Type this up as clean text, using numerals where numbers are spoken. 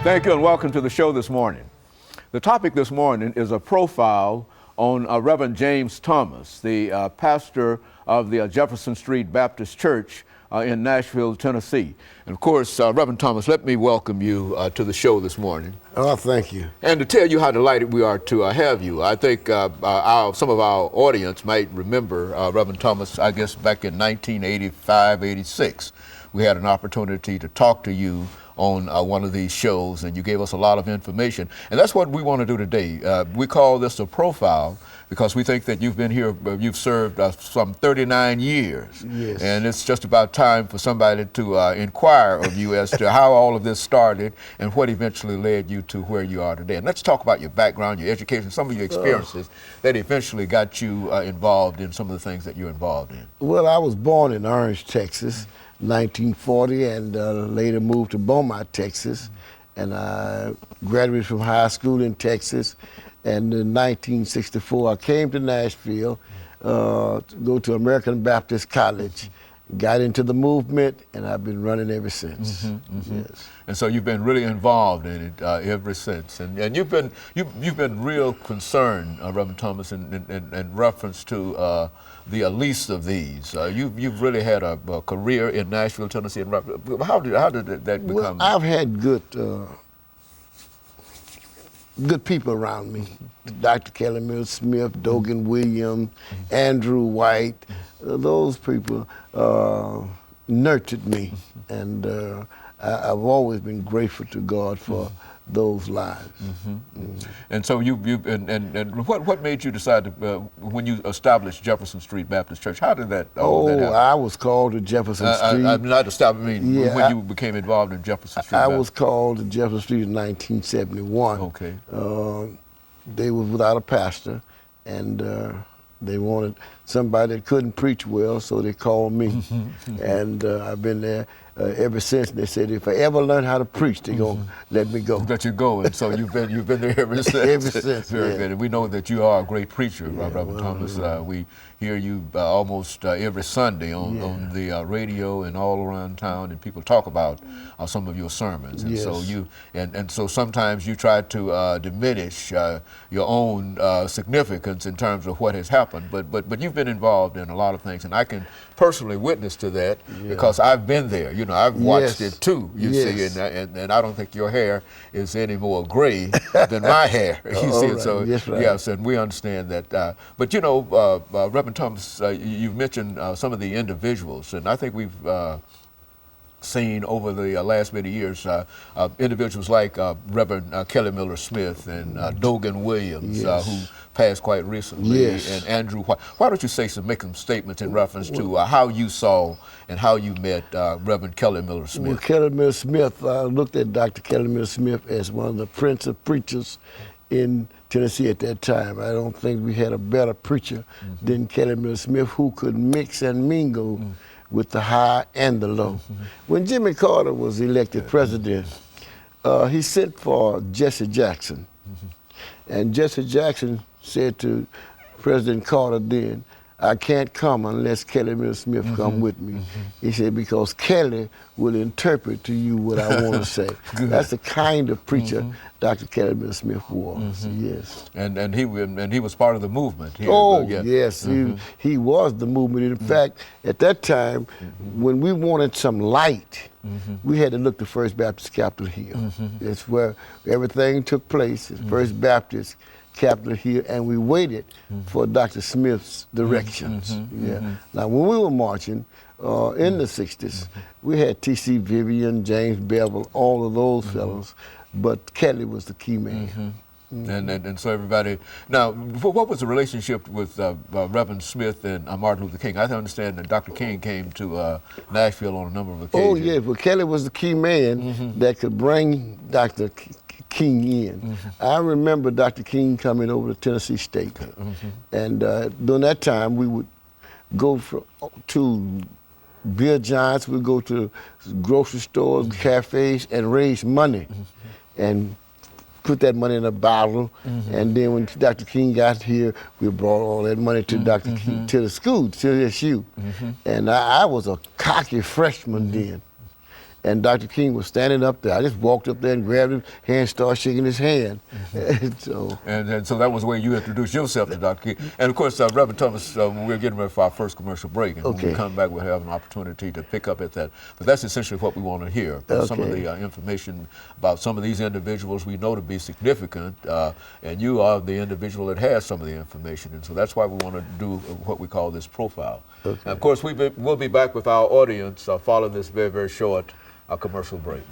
Thank you and welcome to the show this morning. The topic this morning is a profile on Reverend James Thomas, the pastor of the Jefferson Street Baptist Church in Nashville, Tennessee. And of course, Reverend Thomas, let me welcome you to the show this morning. Oh, thank you. And to tell you how delighted we are to have you. I think some of our audience might remember Reverend Thomas, I guess back in 1985, 86. We had an opportunity to talk to you on one of these shows, and you gave us a lot of information. And that's what we want to do today. We call this a profile because we think that you've been here, you've served some 39 years. Yes. And it's just about time for somebody to inquire of you as to how all of this started and what eventually led you to where you are today. And let's talk about your background, your education, some of your experiences that eventually got you involved in some of the things that you're involved in. Well, I was born in Orange, Texas, 1940, and later moved to Beaumont, Texas. And I graduated from high school in Texas. And in 1964, I came to Nashville to go to American Baptist College. Got into the movement, and I've been running ever since. Yes. And so you've been really involved in it ever since. And you've been real concerned, Reverend Thomas, in reference to the least of these. You've really had a career in Nashville, Tennessee. And how did that become? Well, I've had good people around me. Dr. Kelly Mills Smith, Dogan Williams, Andrew White. Those people nurtured me, and I've always been grateful to God for those lives. And so and what made you decide to, when you established Jefferson Street Baptist Church, how did that happen? I was called to Jefferson Street. I'm not establishing, when you became involved in Jefferson Street I was called to Jefferson Street in 1971. Okay. They were without a pastor, and they wanted somebody that couldn't preach well, so they called me. And I've been there ever since. They said if I ever learn how to preach, they're going to let me go. Let you go, and so you've been there ever since. Ever since, Very yeah. good. And we know that you are a great preacher, Reverend Thomas. We hear you almost every Sunday on the radio and all around town, and people talk about some of your sermons. And so so sometimes you try to diminish your own significance in terms of what has happened, but you've been involved in a lot of things, and I can personally witness to that because I've been there. You know, I've watched it too. You see, and I don't think your hair is any more gray than my hair. You see, right. so yes, and we understand that. But you know, Reverend Thomas, you've mentioned some of the individuals, and I think we've seen over the last many years individuals like Reverend Kelly Miller Smith and Dogan Williams, who passed quite recently, and Andrew White. Why don't you make some statements in reference to how you saw and how you met Reverend Kelly Miller Smith? Well, Kelly Miller Smith, I looked at Dr. Kelly Miller Smith as one of the prince of preachers in Tennessee at that time. I don't think we had a better preacher than Kelly Miller Smith, who could mix and mingle with the high and the low. When Jimmy Carter was elected president, he sent for Jesse Jackson. And Jesse Jackson said to President Carter then, I can't come unless Kelly Miller Smith come with me. He said, because Kelly will interpret to you what I want to say. That's the kind of preacher Dr. Kelly Miller Smith was, yes. And he was part of the movement here. Yes, he was the movement. In fact, at that time, when we wanted some light, we had to look to First Baptist Capitol Hill. That's where everything took place, at First Baptist Capitol Hill, and we waited for Dr. Smith's directions. Now, when we were marching in the 60s, we had T.C. Vivian, James Bevel, all of those fellows, but Kelly was the key man. And so everybody, now, what was the relationship with Reverend Smith and Martin Luther King? I understand that Dr. King came to Nashville on a number of occasions. Oh, yeah, but Kelly was the key man that could bring Dr. King in. I remember Dr. King coming over to Tennessee State, and during that time we would go to beer giants, we'd go to grocery stores, cafes, and raise money, and put that money in a bottle, and then when Dr. King got here, we brought all that money to Dr. King, to the school, to SU, and I was a cocky freshman then. and Dr. King was standing up there. I just walked up there and grabbed his hand, started shaking his hand. And so that was the way you introduced yourself to Dr. King. And of course, Reverend Thomas, we're getting ready for our first commercial break, and when we come back, we'll have an opportunity to pick up at that. But that's essentially what we want to hear. Some of the information about some of these individuals we know to be significant, and you are the individual that has some of the information, and so that's why we want to do what we call this profile. And of course, we'll be back with our audience following this very, very short commercial break.